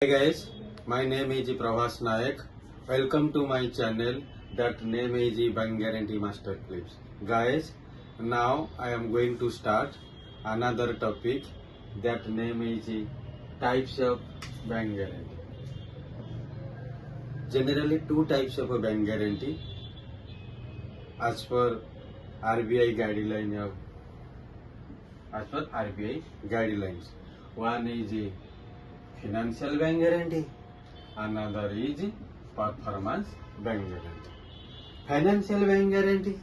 Hi guys, my name is Prabhas Nayak. Welcome to my channel that name is Bank Guarantee Master Clips. Guys, now I am going to start another topic that name is types of bank guarantee. Generally two types of a bank guarantee as per RBI guidelines. One is financial bank guarantee, another is performance bank guarantee. Financial bank guarantee.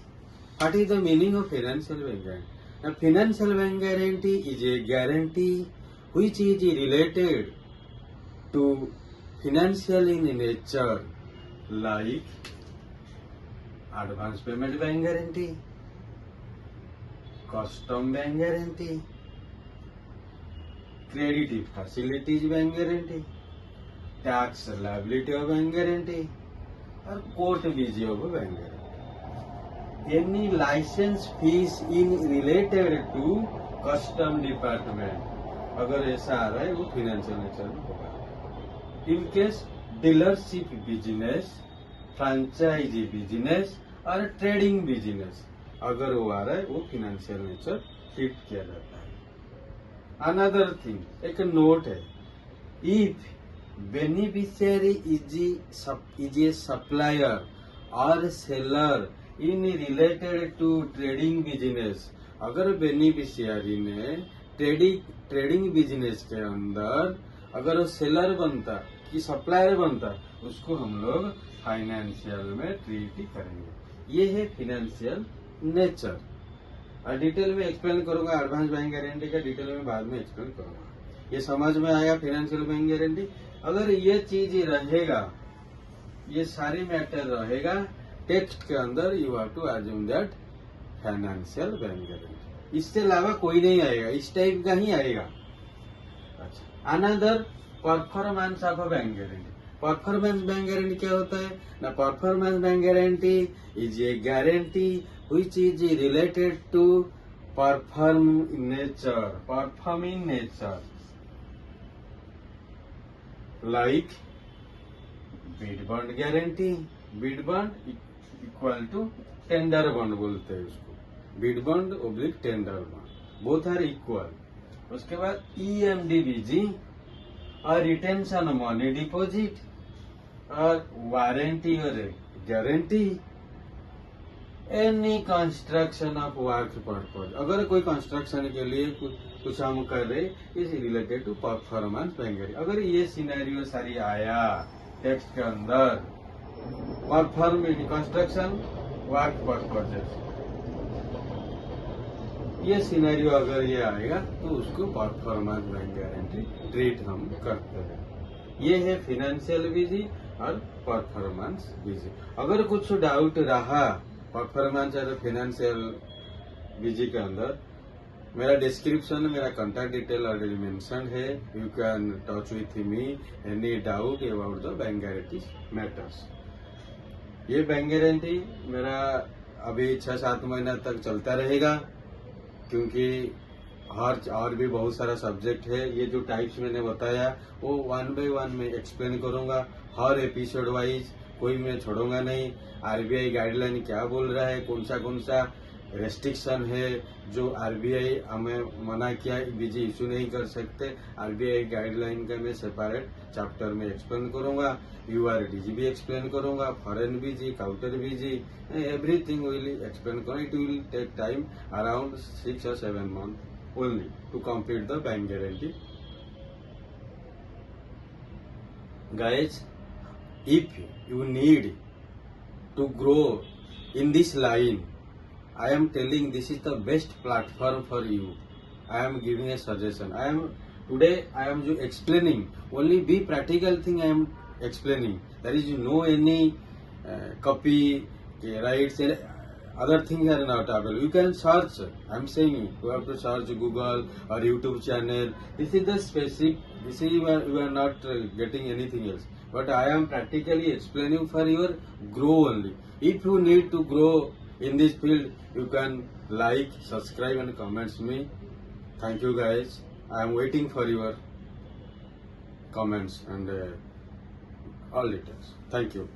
What is the meaning of financial bank guarantee? A financial bank guarantee is a guarantee which is related to financial in nature, like advance payment bank guarantee, custom bank guarantee, credit facilities bank guarantee, tax liability of bank guarantee, or court vision of bank guarantee. Any license fees in related to custom department, अगर ऐसा आ रहा है वो financial nature में होगा. In case dealership business, franchise business और trading business अगर वो आ रहा है वो फाइनेंशियल नेचर ट्रीट किया जाता है. अनदर थिंग, एक नोट है, if beneficiary is a supplier और seller in related to trading business, अगर बेनिफिशियरी ने ट्रेडिंग बिजनेस के अंदर अगर वो सेलर बनता कि सप्लायर बनता, उसको हम लोग फाइनेंशियल में ट्रीट करेंगे. ये है फाइनेंशियल नेचर. और डिटेल में एक्सप्लेन करूंगा. एडवांस बैंक गारंटी का डिटेल में बाद में एक्सप्लेन करूंगा. ये समझ में आया फाइनेंशियल बैंक गारंटी. अगर ये चीज रहेगा, ये सारी मैटर रहेगा टेक्स्ट के अंदर, you have to assume that financial bank guarantee. इससे अलावा कोई नहीं आएगा, इस टाइप का ही आएगा. अच्छा, another performance of bank guarantee. Performance bank guarantee क्या होता है ना? Performance bank guarantee is a guarantee which is related to performing nature, like bid bond guarantee. Bid bond equal to tender bond बोलते हैं उसको. bid bond oblique tender bond, both are equal. उसके बाद EMDBG और retention money deposit और warranty और guarantee. Any construction of work purpose, अगर कोई कंस्ट्रक्शन के लिए कुछ हम कर रहे is related to performance bank guarantee. अगर ये सिनेरियो सारी आया टेक्स्ट के अंदर, परफॉर्मिंग कंस्ट्रक्शन वर्क पर्पजेस, ये सिनेरियो अगर ये आएगा तो उसको परफॉर्मेंस बैंक गारंटी ट्रीट हम करते हैं. ये है फाइनेंशियल बीजी और परफॉर्मेंस बीजी. अगर कुछ डाउट रहा परफॉर्मेंस और फाइनेंशियल बीजी के अंदर, मेरा डिस्क्रिप्शन में मेरा कॉन्टैक्ट डिटेल ऑलरेडी मेंशन है. You can touch with me any doubt about the bank guarantee matters. ये बैंक गारंटी मेरा अभी 6-7 महीना तक चलता रहेगा, क्योंकि और भी बहुत सारा सब्जेक्ट है. ये जो टाइप्स मैंने बताया वो 1 by 1 में एक्सप्लेन करूंगा, हर एपिसोड वाइज. कोई मैं छोड़ूंगा नहीं. आरबीआई गाइडलाइन क्या बोल रहा है, कौन सा रेस्ट्रिक्शन है जो आरबीआई हमें मना किया बीजी इश्यू नहीं कर सकते, आरबीआई गाइडलाइन का मैं सेपरेट चैप्टर में एक्सप्लेन करूंगा. यूआरडीजी भी एक्सप्लेन करूंगा, foreign BG, counter BG, everything will explain करूंगा. It will take time around 6 or 7 months only to complete the bank guarantee. Guys, if you need to grow in this line, I am telling this is the best platform for you. I am giving a suggestion. Today I am explaining only be practical thing. I am explaining. There is no any copy, rights, and other things are not available. You can search. I am saying you have to search Google or YouTube channel. This is the specific. This is you are not getting anything else. But I am practically explaining for your grow only. If you need to grow in this field, you can like, subscribe and comments me. Thank you guys. I am waiting for your comments and all details. Thank you.